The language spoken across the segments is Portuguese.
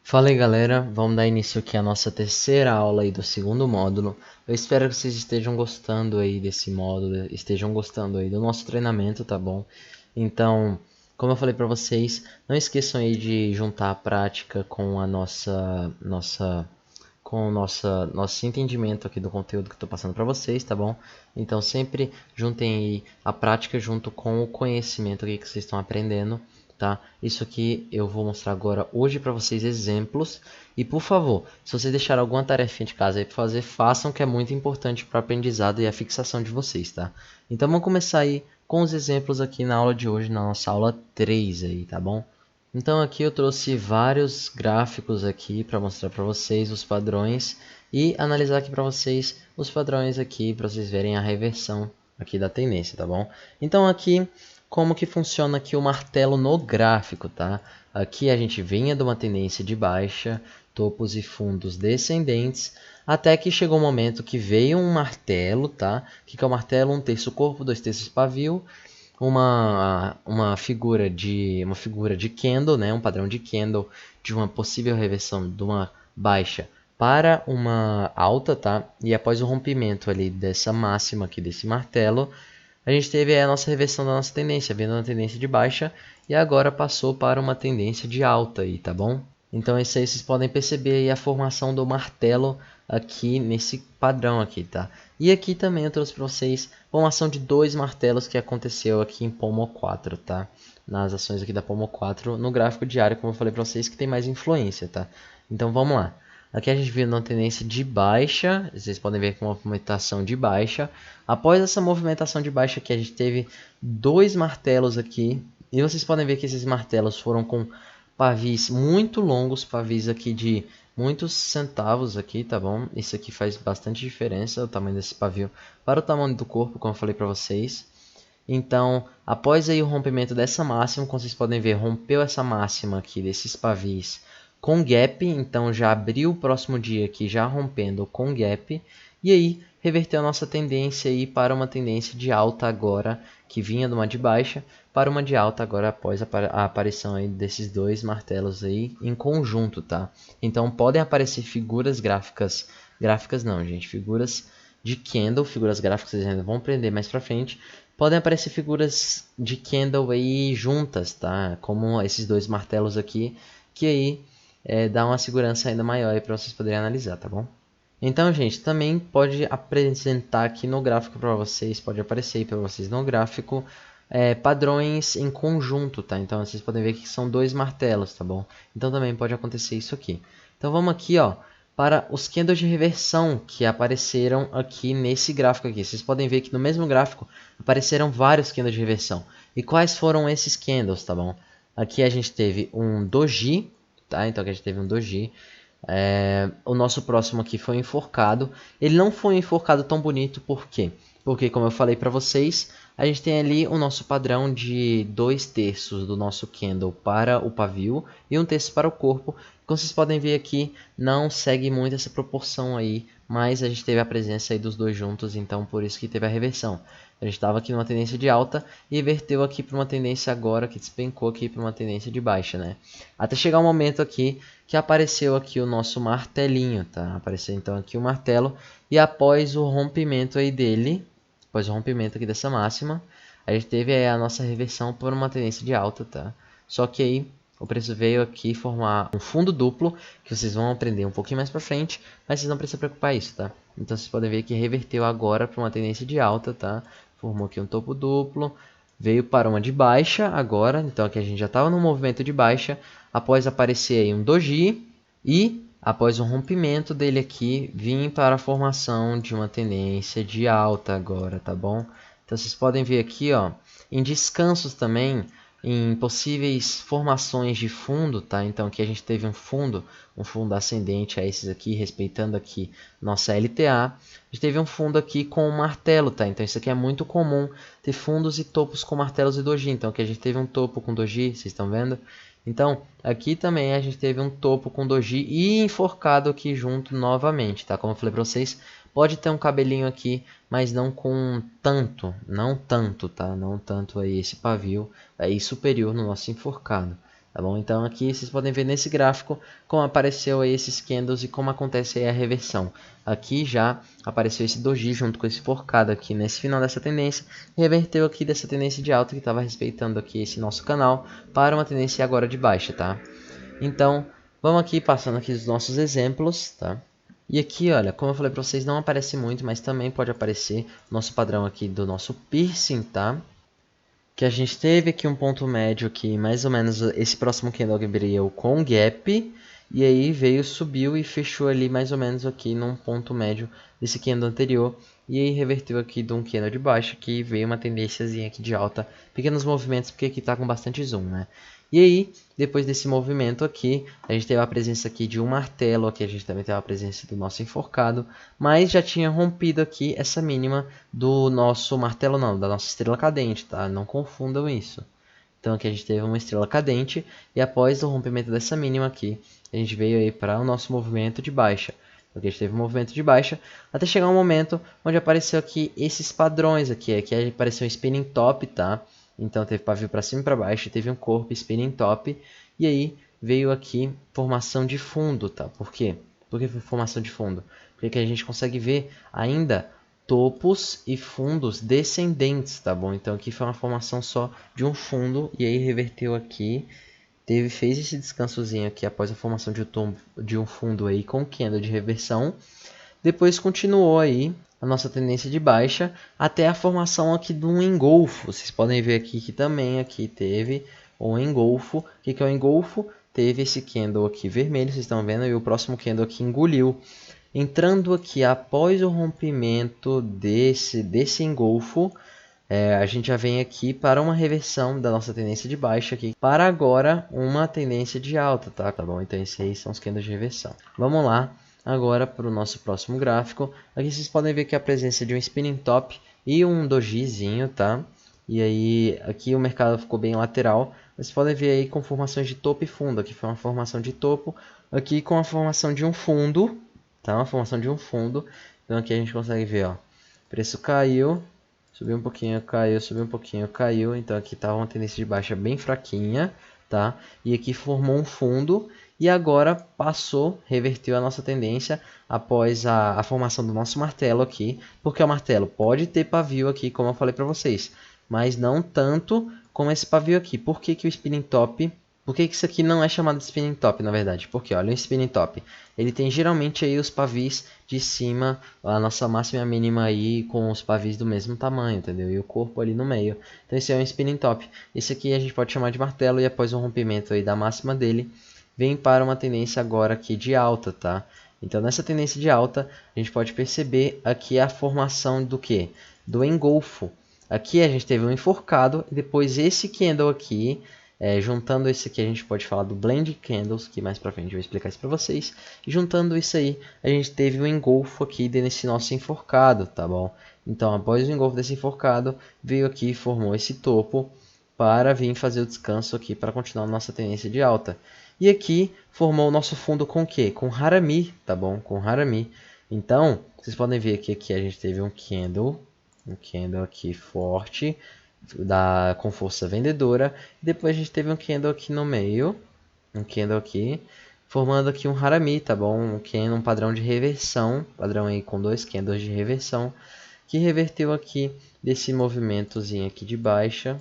Fala aí galera, vamos dar início aqui à nossa terceira aula aí do segundo módulo. Eu espero que vocês estejam gostando aí desse módulo, estejam gostando aí do nosso treinamento, tá bom? Então, como eu falei para vocês, não esqueçam aí de juntar a prática com a com o nosso entendimento aqui do conteúdo que eu estou passando para vocês, tá bom? Então sempre juntem aí a prática junto com o conhecimento aqui que vocês estão aprendendo, tá? Isso aqui eu vou mostrar agora hoje para vocês exemplos. E por favor, se vocês deixaram alguma tarefinha de casa aí para fazer, façam, que é muito importante para o aprendizado e a fixação de vocês, tá? Então vamos começar aí com os exemplos aqui na aula de hoje, na nossa aula 3 aí, tá bom? Então aqui eu trouxe vários gráficos aqui para mostrar para vocês os padrões e analisar aqui para vocês os padrões aqui para vocês verem a reversão aqui da tendência, tá bom? Então aqui como que funciona aqui o martelo no gráfico, tá? Aqui a gente vinha de uma tendência de baixa, topos e fundos descendentes, até que chegou um momento que veio um martelo, tá? O que é o martelo? 1/3 corpo, 2/3 pavio, uma figura de candle, né, um padrão de candle de uma possível reversão de uma baixa para uma alta, tá? E após o rompimento ali dessa máxima aqui desse martelo, a gente teve a nossa reversão da nossa tendência, vindo uma tendência de baixa e agora passou para uma tendência de alta aí, tá bom? Então isso aí vocês podem perceber aí a formação do martelo aqui nesse padrão aqui, tá? E aqui também eu trouxe para vocês a formação de dois martelos que aconteceu aqui em Pomo 4, tá? Nas ações aqui da Pomo 4 no gráfico diário, como eu falei para vocês, que tem mais influência, tá? Então vamos lá. Aqui a gente viu uma tendência de baixa, vocês podem ver com uma movimentação de baixa. Após essa movimentação de baixa aqui, a gente teve dois martelos aqui. E vocês podem ver que esses martelos foram com pavis muito longos, pavis aqui de muitos centavos aqui, tá bom? Isso aqui faz bastante diferença, o tamanho desse pavio para o tamanho do corpo, como eu falei para vocês. Então, após aí o rompimento dessa máxima, como vocês podem ver, rompeu essa máxima aqui desses pavis com gap, então já abriu o próximo dia aqui já rompendo com gap, e aí reverteu a nossa tendência aí para uma tendência de alta agora, que vinha de uma de baixa, para uma de alta agora após a aparição aí desses dois martelos aí em conjunto, tá? Então podem aparecer figuras gráficas não, gente, figuras de candle, figuras gráficas vocês ainda vão aprender mais pra frente, podem aparecer figuras de candle aí juntas, tá? Como esses dois martelos aqui, que aí dá uma segurança ainda maior para vocês poderem analisar, tá bom? Então, gente, também pode apresentar aqui no gráfico para vocês, pode aparecer aí para vocês no gráfico, padrões em conjunto, tá? Então, vocês podem ver que são dois martelos, tá bom? Então, também pode acontecer isso aqui. Então, vamos aqui, ó, para os candles de reversão que apareceram aqui nesse gráfico aqui. Vocês podem ver que no mesmo gráfico apareceram vários candles de reversão. E quais foram esses candles, tá bom? Aqui a gente teve um doji, tá? Então aqui a gente teve um doji. O nosso próximo aqui foi enforcado. Ele não foi um enforcado tão bonito, por quê? Porque, como eu falei para vocês, a gente tem ali o nosso padrão de 2/3 do nosso candle para o pavio e 1/3 para o corpo. Como vocês podem ver aqui, não segue muito essa proporção aí, mas a gente teve a presença aí dos dois juntos, então por isso que teve a reversão. A gente estava aqui numa tendência de alta e inverteu aqui para uma tendência agora que despencou aqui para uma tendência de baixa, né? Até chegar um momento aqui que apareceu aqui o nosso martelinho, tá? Apareceu então aqui o martelo e após o rompimento aí dele, após o rompimento aqui dessa máxima, a gente teve aí a nossa reversão por uma tendência de alta, tá? Só que aí o preço veio aqui formar um fundo duplo, que vocês vão aprender um pouquinho mais pra frente, mas vocês não precisam preocupar isso, tá? Então vocês podem ver que reverteu agora para uma tendência de alta, tá? Formou aqui um topo duplo, veio para uma de baixa agora, então aqui a gente já estava no movimento de baixa, após aparecer aí um doji e após o rompimento dele aqui, vim para a formação de uma tendência de alta agora, tá bom? Então vocês podem ver aqui, ó, em descansos também, em possíveis formações de fundo, tá? Então aqui a gente teve um fundo ascendente a esses aqui, respeitando aqui nossa LTA. A gente teve um fundo aqui com um martelo, tá? Então isso aqui é muito comum, ter fundos e topos com martelos e doji. Então aqui a gente teve um topo com doji, vocês estão vendo? Então aqui também a gente teve um topo com doji e enforcado aqui junto novamente, tá? Como eu falei para vocês, pode ter um cabelinho aqui, mas não com não tanto, tá? Não tanto aí esse pavio aí superior no nosso enforcado. tá bom? Então aqui vocês podem ver nesse gráfico como apareceu aí esses candles e como acontece aí a reversão. Aqui já apareceu esse doji junto com esse forcado aqui nesse final dessa tendência, reverteu aqui dessa tendência de alta que estava respeitando aqui esse nosso canal para uma tendência agora de baixa, tá? Então, vamos aqui passando aqui os nossos exemplos, tá? E aqui, olha, como eu falei para vocês, não aparece muito, mas também pode aparecer nosso padrão aqui do nosso piercing, tá? Que a gente teve aqui um ponto médio que mais ou menos esse próximo candle abriu com gap, e aí veio, subiu e fechou ali mais ou menos aqui num ponto médio desse candle anterior, e aí reverteu aqui de um candle de baixo, que veio uma tendênciazinha aqui de alta, pequenos movimentos, porque aqui tá com bastante zoom, né? E aí, depois desse movimento aqui, a gente teve a presença aqui de um martelo, aqui a gente também teve a presença do nosso enforcado, mas já tinha rompido aqui essa mínima do nosso martelo, não, da nossa estrela cadente, tá? Não confundam isso. Então aqui a gente teve uma estrela cadente, e após o rompimento dessa mínima aqui, a gente veio aí para o nosso movimento de baixa. Então aqui a gente teve um movimento de baixa, até chegar um momento onde apareceu aqui esses padrões aqui, aqui apareceu um spinning top, tá? Então teve pavio para cima e para baixo, teve um corpo spinning top, e aí veio aqui formação de fundo, tá? Por quê? Por que foi formação de fundo? Porque aqui a gente consegue ver ainda topos e fundos descendentes, tá bom? Então aqui foi uma formação só de um fundo, e aí reverteu aqui, fez esse descansozinho aqui após a formação de um fundo aí com candle de reversão. Depois continuou aí a nossa tendência de baixa até a formação aqui de um engolfo. Vocês podem ver aqui que também aqui teve um engolfo. O que é o engolfo? Teve esse candle aqui vermelho, vocês estão vendo, e o próximo candle aqui engoliu. Entrando aqui após o rompimento desse engolfo, a gente já vem aqui para uma reversão da nossa tendência de baixa aqui, para agora uma tendência de alta, tá bom? Então esses aí são os candles de reversão. Vamos lá. Agora para o nosso próximo gráfico, aqui vocês podem ver que a presença de um spinning top e um dojizinho, tá? E aí aqui o mercado ficou bem lateral, vocês podem ver aí com formações de topo e fundo, aqui foi uma formação de topo, aqui com a formação de um fundo, tá? Uma formação de um fundo, então aqui a gente consegue ver, ó, preço caiu, subiu um pouquinho, caiu, subiu um pouquinho, caiu, então aqui tá uma tendência de baixa bem fraquinha, tá? E aqui formou um fundo, e agora passou, reverteu a nossa tendência após a formação do nosso martelo aqui, porque o martelo pode ter pavio aqui, como eu falei para vocês, mas não tanto como esse pavio aqui. Por que o spinning top, por que isso aqui não é chamado de spinning top, na verdade? Porque olha, o spinning top, ele tem geralmente aí os pavis de cima, a nossa máxima e a mínima aí com os pavis do mesmo tamanho, entendeu? E o corpo ali no meio. Então esse é um spinning top. Esse aqui a gente pode chamar de martelo, e após o rompimento aí da máxima dele, vem para uma tendência agora aqui de alta, tá? Então nessa tendência de alta, a gente pode perceber aqui a formação do que? Do engolfo. Aqui a gente teve um enforcado, e depois esse candle aqui, juntando esse aqui a gente pode falar do blend candles, que mais pra frente eu vou explicar isso para vocês. E juntando isso aí, a gente teve um engolfo aqui nesse nosso enforcado, tá bom? Então após o engolfo desse enforcado, veio aqui e formou esse topo para vir fazer o descanso aqui para continuar a nossa tendência de alta. E aqui formou o nosso fundo com o quê? Com Harami, tá bom? Com Harami. Então, vocês podem ver que aqui a gente teve um candle aqui forte, com força vendedora. Depois a gente teve um candle aqui no meio, um candle aqui, formando aqui um Harami, tá bom? Um padrão de reversão, padrão aí com dois candles de reversão, que reverteu aqui desse movimentozinho aqui de baixa,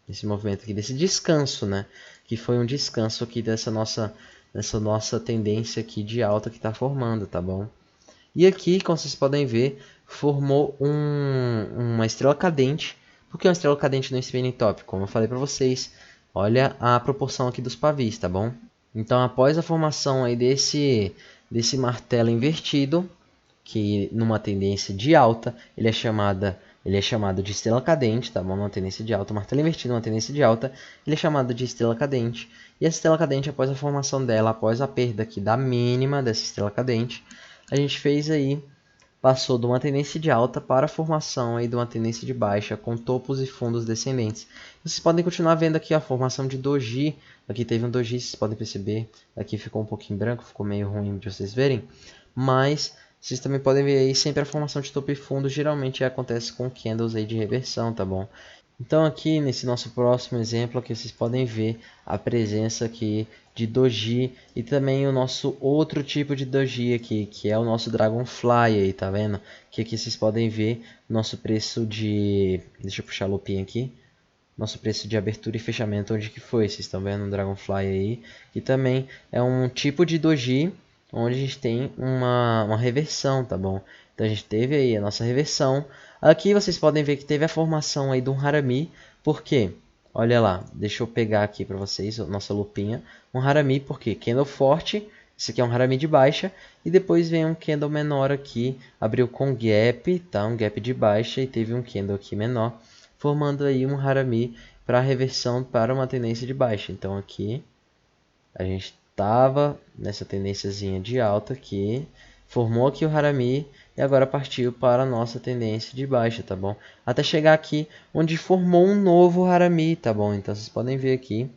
esse movimento aqui desse descanso, né? Que foi um descanso aqui dessa nossa tendência aqui de alta que está formando, tá bom? E aqui, como vocês podem ver, formou uma estrela cadente. Por que uma estrela cadente no spinning top? Como eu falei para vocês, olha a proporção aqui dos pavis, tá bom? Então, após a formação aí desse martelo invertido, que numa tendência de alta, ele é chamado de estrela cadente, tá bom? Numa tendência de alta, martelo invertido numa tendência de alta, ele é chamado de estrela cadente. E essa estrela cadente, após a formação dela, após a perda aqui da mínima dessa estrela cadente, a gente fez aí, passou de uma tendência de alta para a formação aí de uma tendência de baixa, com topos e fundos descendentes. Vocês podem continuar vendo aqui a formação de doji. Aqui teve um doji, vocês podem perceber. Aqui ficou um pouquinho branco, ficou meio ruim de vocês verem. Mas vocês também podem ver aí sempre a formação de topo e fundo, geralmente acontece com candles aí de reversão, tá bom? Então aqui nesse nosso próximo exemplo aqui vocês podem ver a presença aqui de doji e também o nosso outro tipo de doji aqui, que é o nosso Dragonfly aí, tá vendo? Que aqui vocês podem ver nosso preço de, deixa eu puxar a lupinha aqui, nosso preço de abertura e fechamento, onde que foi, vocês estão vendo o Dragonfly aí, e também é um tipo de doji onde a gente tem uma reversão, tá bom? Então a gente teve aí a nossa reversão. Aqui vocês podem ver que teve a formação aí de um harami. Por quê? Olha lá, deixa eu pegar aqui para vocês a nossa lupinha. Um harami, por quê? Candle forte, esse aqui é um harami de baixa. E depois vem um candle menor aqui, abriu com gap, tá? Um gap de baixa e teve um candle aqui menor, formando aí um harami para reversão para uma tendência de baixa. Então aqui a gente estava nessa tendênciazinha de alta aqui, formou aqui o harami e agora partiu para a nossa tendência de baixa, tá bom? Até chegar aqui onde formou um novo harami, tá bom? Então vocês podem ver aqui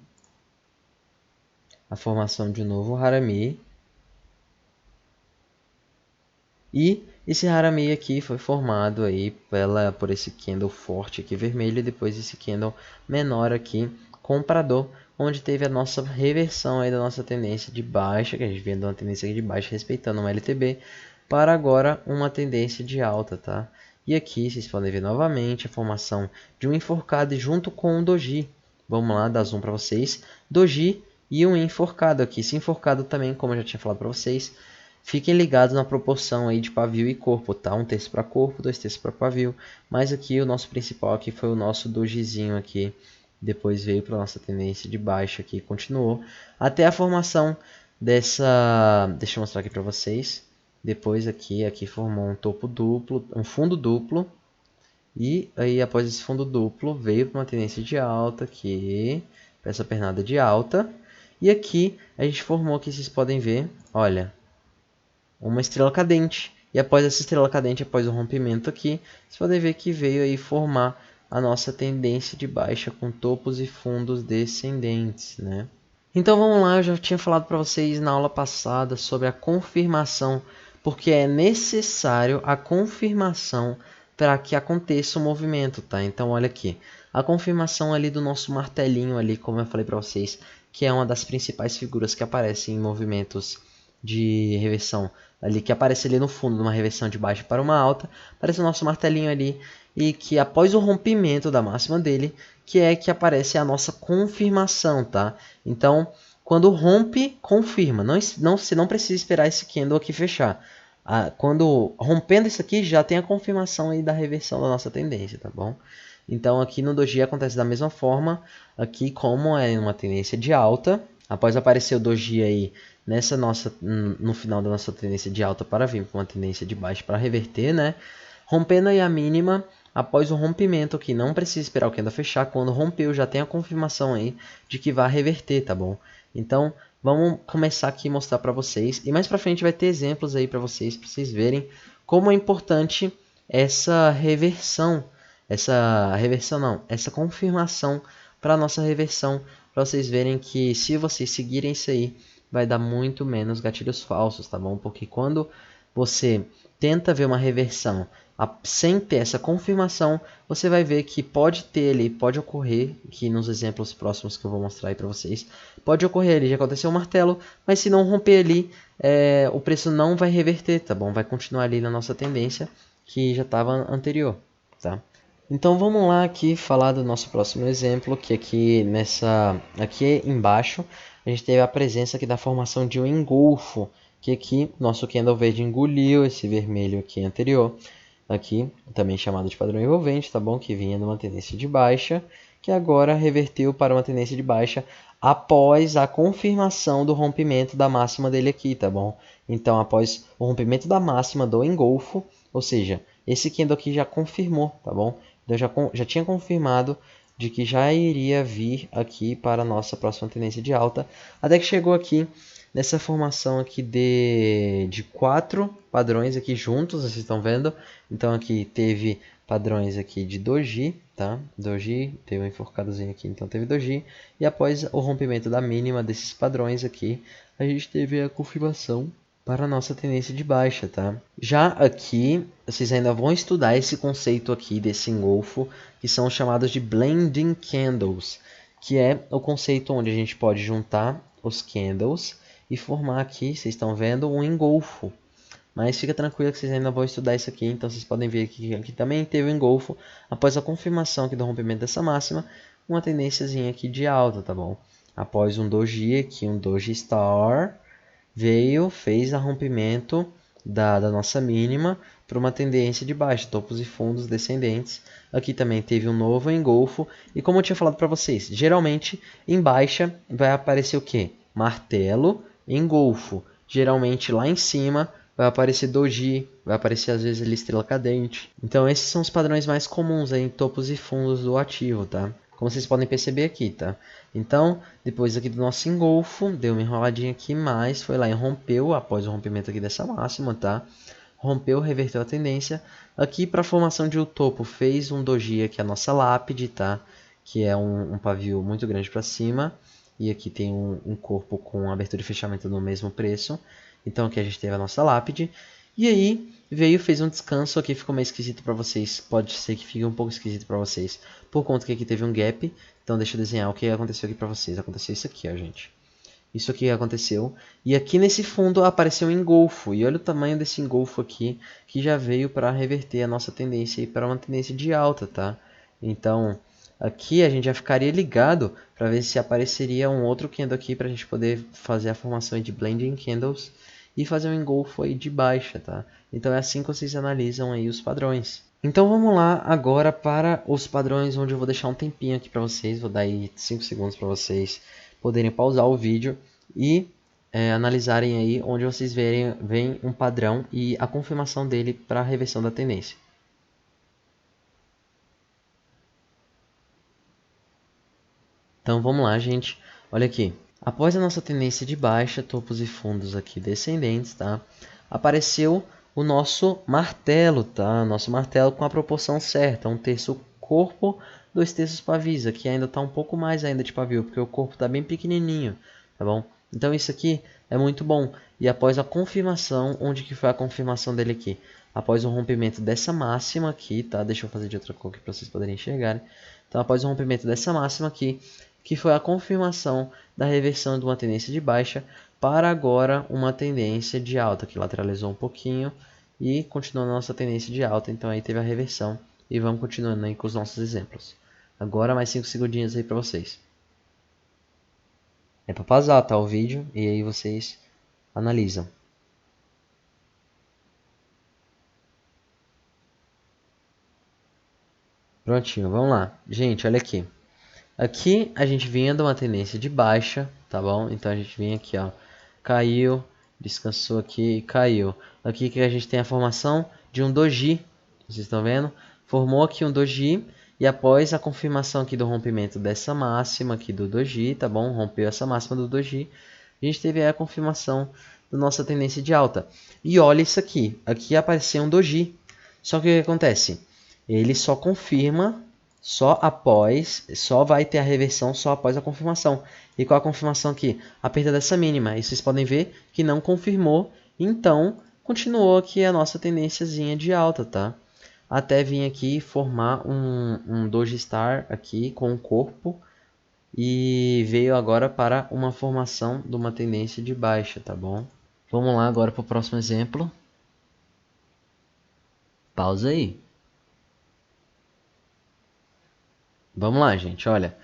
a formação de um novo harami. E esse harami aqui foi formado aí por esse candle forte aqui vermelho e depois esse candle menor aqui comprador, onde teve a nossa reversão aí da nossa tendência de baixa, que a gente vinha de uma tendência aqui de baixa respeitando uma LTB, para agora uma tendência de alta, tá? E aqui vocês podem ver novamente a formação de um enforcado junto com um doji. Vamos lá, dar zoom para vocês. Doji e um enforcado aqui. Esse enforcado também, como eu já tinha falado para vocês, fiquem ligados na proporção aí de pavio e corpo, tá? 1/3 para corpo, 2/3 para pavio. Mas aqui o nosso principal aqui foi o nosso dojizinho aqui. Depois veio para nossa tendência de baixa aqui, continuou até a formação dessa. Deixa eu mostrar aqui para vocês. Depois aqui formou um topo duplo, um fundo duplo. E aí após esse fundo duplo veio para uma tendência de alta aqui, para essa pernada de alta. E aqui a gente formou aqui, vocês podem ver, olha, uma estrela cadente. E após essa estrela cadente, após o rompimento aqui, vocês podem ver que veio aí formar a nossa tendência de baixa com topos e fundos descendentes, né? Então vamos lá, eu já tinha falado para vocês na aula passada sobre a confirmação, porque é necessário a confirmação para que aconteça o movimento, tá? Então olha aqui, a confirmação ali do nosso martelinho ali, como eu falei para vocês, que é uma das principais figuras que aparecem em movimentos de reversão ali, que aparece ali no fundo de uma reversão de baixa para uma alta, aparece o nosso martelinho ali, e que após o rompimento da máxima dele, que é que aparece a nossa confirmação, tá? Então, quando rompe, confirma, você não precisa esperar esse candle aqui fechar. Quando rompendo isso aqui, já tem a confirmação aí da reversão da nossa tendência, tá bom? Então aqui no doji acontece da mesma forma, aqui como é uma tendência de alta, após aparecer o doji aí no final da nossa tendência de alta para vir para uma tendência de baixa para reverter, né? Rompendo aí a mínima, após o rompimento aqui, não precisa esperar o candle fechar, quando rompeu já tem a confirmação aí de que vai reverter, tá bom? Então vamos começar aqui a mostrar para vocês, e mais para frente vai ter exemplos aí para vocês verem como é importante essa reversão, essa confirmação para a nossa reversão, para vocês verem que se vocês seguirem isso aí, vai dar muito menos gatilhos falsos, tá bom? Porque quando você tenta ver uma reversão sem ter essa confirmação, você vai ver que pode ocorrer, que nos exemplos próximos que eu vou mostrar aí para vocês, pode ocorrer ali, já aconteceu o martelo, mas se não romper ali, o preço não vai reverter, tá bom? Vai continuar ali na nossa tendência, que já estava anterior, tá? Então vamos lá aqui falar do nosso próximo exemplo, que aqui embaixo a gente teve a presença aqui da formação de um engolfo, que aqui nosso candle verde engoliu esse vermelho aqui anterior, aqui também chamado de padrão envolvente, tá bom? Que vinha numa tendência de baixa, que agora reverteu para uma tendência de baixa após a confirmação do rompimento da máxima dele aqui, tá bom? Então após o rompimento da máxima do engolfo, ou seja, esse candle aqui já confirmou, tá bom? Então já tinha confirmado de que já iria vir aqui para a nossa próxima tendência de alta, até que chegou aqui nessa formação aqui de 4 padrões aqui juntos, vocês estão vendo? Então aqui teve padrões aqui de doji, tá? Doji, teve um enforcadozinho aqui, então teve doji, e após o rompimento da mínima desses padrões aqui, a gente teve a confirmação para a nossa tendência de baixa, tá? Já aqui, vocês ainda vão estudar esse conceito aqui desse engolfo, que são chamados de blending candles, que é o conceito onde a gente pode juntar os candles e formar aqui, vocês estão vendo, um engolfo. Mas fica tranquilo que vocês ainda vão estudar isso aqui, então vocês podem ver que aqui também teve um engolfo após a confirmação aqui do rompimento dessa máxima, uma tendênciazinha aqui de alta, tá bom? Após um doji aqui, um doji star, veio, fez a rompimento da nossa mínima para uma tendência de baixa, topos e fundos descendentes. Aqui também teve um novo engolfo, e como eu tinha falado para vocês, geralmente em baixa vai aparecer o que? Martelo, engolfo. Geralmente lá em cima vai aparecer doji, vai aparecer às vezes ali estrela cadente. Então esses são os padrões mais comuns aí em topos e fundos do ativo, tá? Como vocês podem perceber aqui, tá? Então, depois aqui do nosso engolfo, deu uma enroladinha aqui, mas foi lá e rompeu após o rompimento aqui dessa máxima, tá? Rompeu, reverteu a tendência. Aqui para a formação de um topo, fez um doji aqui, a nossa lápide, tá? Que é um pavio muito grande para cima. E aqui tem um corpo com abertura e fechamento no mesmo preço. Então aqui a gente teve a nossa lápide. E aí veio, fez um descanso. Aqui ficou meio esquisito para vocês. Pode ser que fique um pouco esquisito para vocês. Por conta que aqui teve um gap. Então deixa eu desenhar o que aconteceu aqui para vocês. Aconteceu isso aqui, ó, gente. Isso aqui aconteceu. E aqui nesse fundo apareceu um engolfo. E olha o tamanho desse engolfo aqui. Que já veio para reverter a nossa tendência. E para uma tendência de alta, tá? Então aqui a gente já ficaria ligado para ver se apareceria um outro candle aqui para a gente poder fazer a formação de blending candles e fazer um engolfo aí de baixa, tá? Então é assim que vocês analisam aí os padrões. Então vamos lá agora para os padrões, onde eu vou deixar um tempinho aqui para vocês, vou dar aí 5 segundos para vocês poderem pausar o vídeo e analisarem aí onde vocês veem um padrão e a confirmação dele para a reversão da tendência. Então vamos lá, gente. Olha aqui. Após a nossa tendência de baixa, topos e fundos aqui descendentes, tá? Apareceu o nosso martelo, tá? Nosso martelo com a proporção certa, 1/3 corpo, 2/3 pavio. Aqui ainda tá um pouco mais ainda de pavio, porque o corpo tá bem pequenininho, tá bom? Então isso aqui é muito bom. E após a confirmação, onde que foi a confirmação dele aqui? Após o rompimento dessa máxima aqui, tá? Deixa eu fazer de outra cor aqui para vocês poderem enxergarem. Então após o rompimento dessa máxima aqui, que foi a confirmação da reversão de uma tendência de baixa para agora uma tendência de alta, que lateralizou um pouquinho e continuou na nossa tendência de alta. Então aí teve a reversão e vamos continuando aí com os nossos exemplos. Agora mais 5 segundinhos aí para vocês. É para pausar, tá, o vídeo, e aí vocês analisam. Prontinho, vamos lá. Gente, olha aqui. Aqui a gente vinha de uma tendência de baixa, tá bom? Então a gente vinha aqui, ó, caiu, descansou aqui e caiu. Aqui que a gente tem a formação de um doji, vocês estão vendo? Formou aqui um doji e após a confirmação aqui do rompimento dessa máxima aqui do doji, tá bom? Rompeu essa máxima do doji, a gente teve aí a confirmação da nossa tendência de alta. E olha isso aqui, aqui apareceu um doji. Só que o que acontece? Ele só confirma só vai ter a reversão só após a confirmação. E qual a confirmação aqui? A perda dessa mínima. E vocês podem ver que não confirmou, então continuou aqui a nossa tendênciazinha de alta, tá? Até vir aqui formar um doji star aqui com o corpo e veio agora para uma formação de uma tendência de baixa, tá bom? Vamos lá agora para o próximo exemplo. Pausa aí. Vamos lá, gente, olha.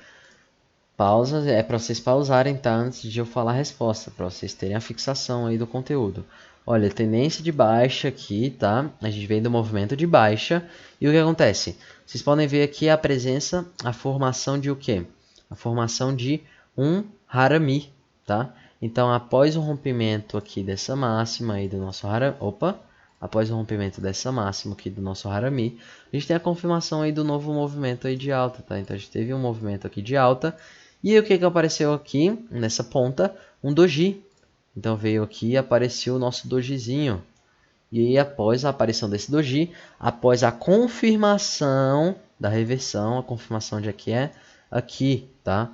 Pausa é para vocês pausarem, tá? Antes de eu falar a resposta, para vocês terem a fixação aí do conteúdo. Olha, tendência de baixa aqui, tá? A gente vem do movimento de baixa. E o que acontece? Vocês podem ver aqui a presença, a formação de o quê? A formação de um harami, tá? Então, após o rompimento aqui dessa máxima aí do nosso harami... Opa! Após o rompimento dessa máxima aqui do nosso harami, a gente tem a confirmação aí do novo movimento aí de alta, tá? Então a gente teve um movimento aqui de alta. E aí, o que que apareceu aqui nessa ponta? Um doji. Então veio aqui e apareceu o nosso dojizinho. E aí após a aparição desse doji, após a confirmação da reversão, a confirmação de aqui é aqui, tá?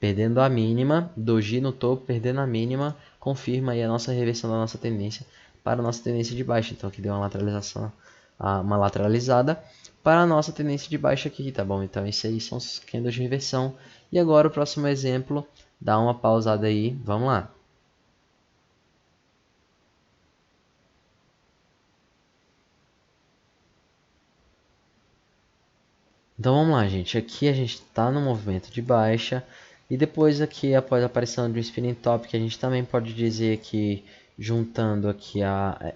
perdendo a mínima, doji no topo, perdendo a mínima, confirma aí a nossa reversão da nossa tendência para a nossa tendência de baixa. Então aqui deu uma lateralização, uma lateralizada para a nossa tendência de baixa aqui, tá bom? Então isso aí são os candles de reversão. E agora o próximo exemplo, dá uma pausada aí, vamos lá. Então vamos lá, gente. Aqui a gente está no movimento de baixa. E depois aqui, após a aparição de um spinning top, que a gente também pode dizer que juntando aqui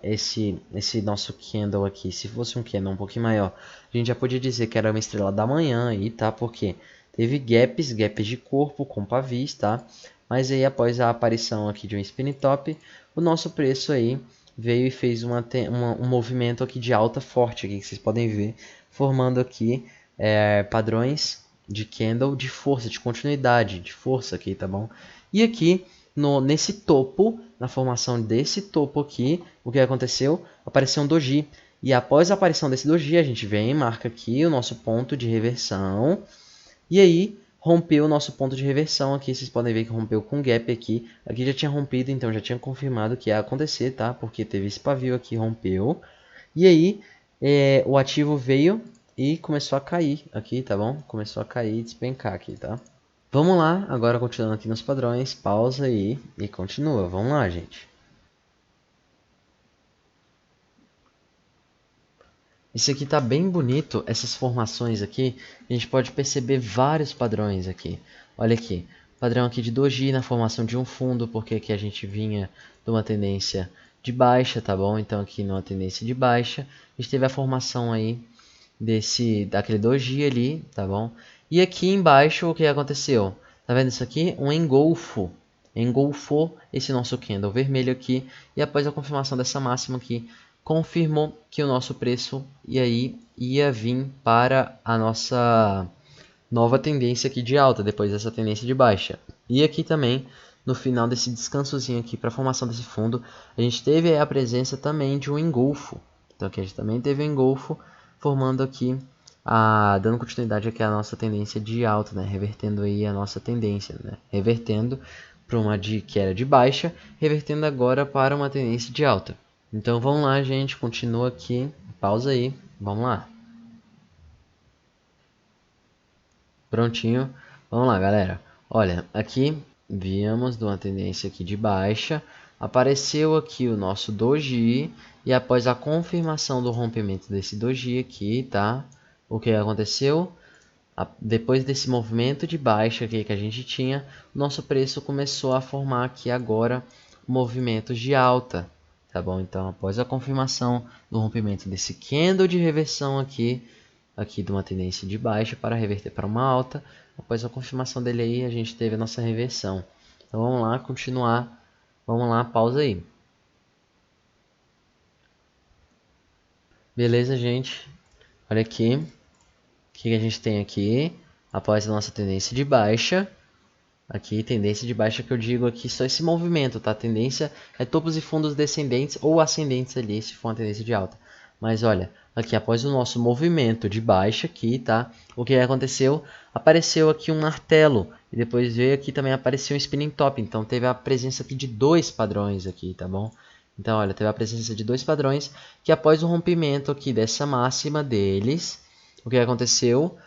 esse nosso candle aqui, se fosse um candle um pouquinho maior, a gente já podia dizer que era uma estrela da manhã aí, tá? Porque teve gaps de corpo com pavis, tá? Mas aí após a aparição aqui de um spinning top, o nosso preço aí veio e fez um movimento aqui de alta forte, aqui, que vocês podem ver, formando aqui padrões de candle de força, de continuidade, de força aqui, tá bom? E aqui, nesse topo, na formação desse topo aqui, o que aconteceu? Apareceu um doji. E após a aparição desse doji, a gente vem e marca aqui o nosso ponto de reversão. E aí, rompeu o nosso ponto de reversão aqui. Vocês podem ver que rompeu com gap aqui. Aqui já tinha rompido, então já tinha confirmado que ia acontecer, tá? Porque teve esse pavio aqui, rompeu. E aí, o ativo veio e começou a cair aqui, tá bom? Começou a cair e despencar aqui, tá? Vamos lá, agora continuando aqui nos padrões, pausa aí e continua. Vamos lá, gente. Isso aqui tá bem bonito, essas formações aqui. A gente pode perceber vários padrões aqui. Olha aqui, padrão aqui de doji na formação de um fundo, porque aqui a gente vinha de uma tendência de baixa, tá bom? Então aqui numa tendência de baixa, a gente teve a formação aí daquele doji ali, tá bom? E aqui embaixo o que aconteceu? Tá vendo isso aqui? Um engolfo. Engolfou esse nosso candle vermelho aqui e após a confirmação dessa máxima aqui, confirmou que o nosso preço ia vir para a nossa nova tendência aqui de alta, depois dessa tendência de baixa. E aqui também, no final desse descansozinho aqui para a formação desse fundo, a gente teve a presença também de um engolfo. Então aqui a gente também teve um engolfo, formando aqui, dando continuidade aqui à nossa tendência de alta, né? Revertendo aí a nossa tendência, né? Revertendo para uma que era de baixa, revertendo agora para uma tendência de alta. Então vamos lá, gente, continua aqui, pausa aí, vamos lá. Prontinho, vamos lá, galera. Olha, aqui viemos de uma tendência aqui de baixa, apareceu aqui o nosso doji e após a confirmação do rompimento desse doji aqui, tá? O que aconteceu? Depois desse movimento de baixa aqui que a gente tinha, nosso preço começou a formar aqui agora movimentos de alta, tá bom? Então, após a confirmação do rompimento desse candle de reversão aqui de uma tendência de baixa para reverter para uma alta, após a confirmação dele aí, a gente teve a nossa reversão. Então, vamos lá, continuar. Vamos lá, pausa aí. Beleza, gente? Olha aqui. O que a gente tem aqui? Após a nossa tendência de baixa. Aqui, tendência de baixa que eu digo aqui, só esse movimento, tá? Tendência é topos e fundos descendentes ou ascendentes ali, se for uma tendência de alta. Mas olha, aqui após o nosso movimento de baixa aqui, tá? O que aconteceu? Apareceu aqui um martelo. E depois veio aqui também apareceu um spinning top. Então teve a presença aqui de dois padrões aqui, tá bom? Então olha, teve a presença de dois padrões que após o rompimento aqui dessa máxima deles, o que aconteceu?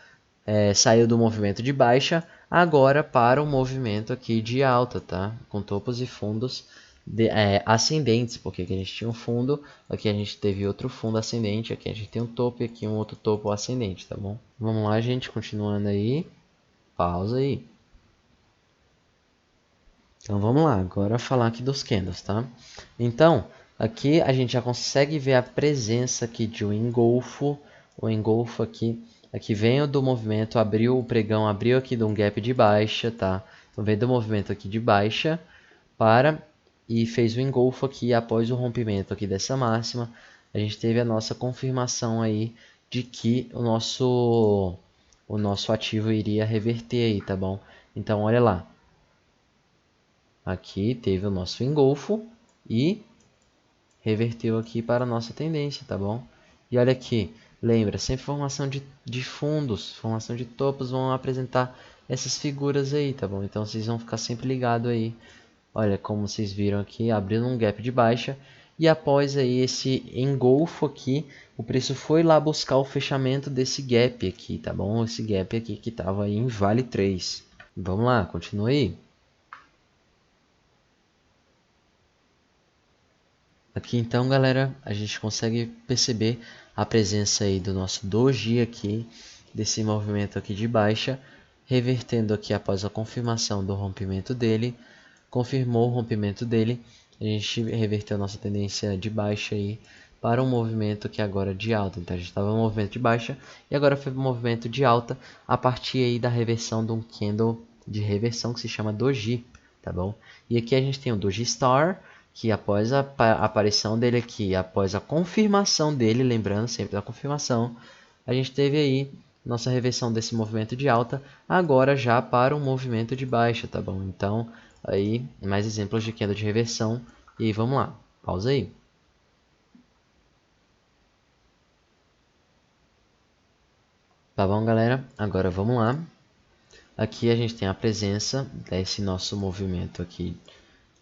Saiu do movimento de baixa agora para o movimento aqui de alta, tá? Com topos e fundos ascendentes, porque aqui a gente tinha um fundo, aqui a gente teve outro fundo ascendente, aqui a gente tem um topo e aqui um outro topo ascendente, tá bom? Vamos lá, gente, continuando aí. Pausa aí. Então vamos lá, agora falar aqui dos candles, tá? Então, aqui a gente já consegue ver a presença aqui de um engolfo, o engolfo aqui vem do movimento, abriu o pregão, abriu aqui de um gap de baixa, tá? Então vem do movimento aqui de baixa e fez o engolfo aqui após o rompimento aqui dessa máxima. A gente teve a nossa confirmação aí de que o nosso ativo iria reverter aí, tá bom? Então olha lá. Aqui teve o nosso engolfo e reverteu aqui para a nossa tendência, tá bom? E olha aqui, lembra, sempre formação de fundos, formação de topos vão apresentar essas figuras aí, tá bom? Então vocês vão ficar sempre ligados aí. Olha, como vocês viram aqui, abrindo um gap de baixa. E após aí esse engolfo aqui, o preço foi lá buscar o fechamento desse gap aqui, tá bom? Esse gap aqui que estava aí em Vale 3. Vamos lá, continua aí. Aqui então, galera, a gente consegue perceber a presença aí do nosso doji aqui, desse movimento aqui de baixa, revertendo aqui após a confirmação do rompimento dele. Confirmou o rompimento dele, a gente reverteu a nossa tendência de baixa aí para um movimento que agora é de alta. Então a gente estava no movimento de baixa e agora foi um movimento de alta a partir aí da reversão de um candle de reversão que se chama doji, tá bom? E aqui a gente tem o doji star, que após a aparição dele aqui, após a confirmação dele, lembrando sempre da confirmação, a gente teve aí nossa reversão desse movimento de alta, agora já para um movimento de baixa, tá bom? Então, aí, mais exemplos de queda de reversão, e vamos lá, pausa aí. Tá bom, galera? Agora vamos lá. Aqui a gente tem a presença desse nosso movimento aqui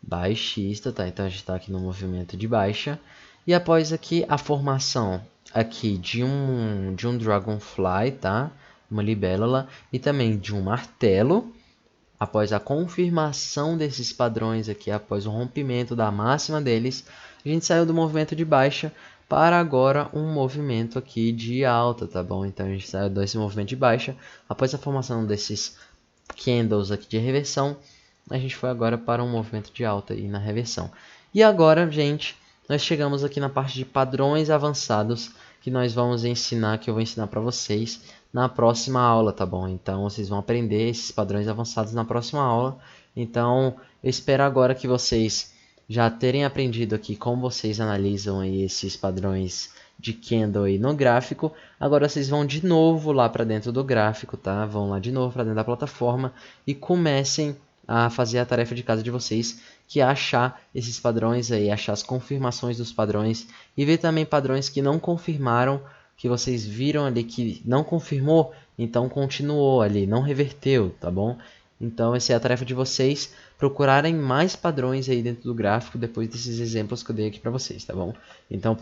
baixista, tá? Então a gente está aqui no movimento de baixa. E após aqui a formação aqui de um dragonfly, tá? Uma libélula e também de um martelo. Após a confirmação desses padrões aqui, após o rompimento da máxima deles, a gente saiu do movimento de baixa para agora um movimento aqui de alta, tá bom? Então a gente saiu desse movimento de baixa, após a formação desses candles aqui de reversão, a gente foi agora para um movimento de alta aí na reversão. E agora, gente, nós chegamos aqui na parte de padrões avançados que nós vamos ensinar, que eu vou ensinar para vocês na próxima aula, tá bom? Então vocês vão aprender esses padrões avançados na próxima aula. Então eu espero agora que vocês já terem aprendido aqui como vocês analisam aí esses padrões de candle aí no gráfico. Agora vocês vão de novo lá para dentro do gráfico, tá? Vão lá de novo para dentro da plataforma e comecem a fazer a tarefa de casa de vocês, que é achar esses padrões aí, achar as confirmações dos padrões e ver também padrões que não confirmaram, que vocês viram ali que não confirmou, então continuou ali, não reverteu, tá bom? Então essa é a tarefa de vocês, procurarem mais padrões aí dentro do gráfico depois desses exemplos que eu dei aqui para vocês, tá bom? Então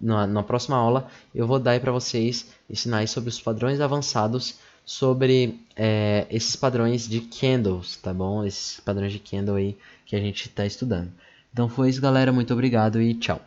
na próxima aula eu vou dar aí para vocês ensinar aí sobre os padrões avançados, sobre esses padrões de candles, tá bom? Esses padrões de candle aí que a gente está estudando. Então foi isso, galera, muito obrigado e tchau!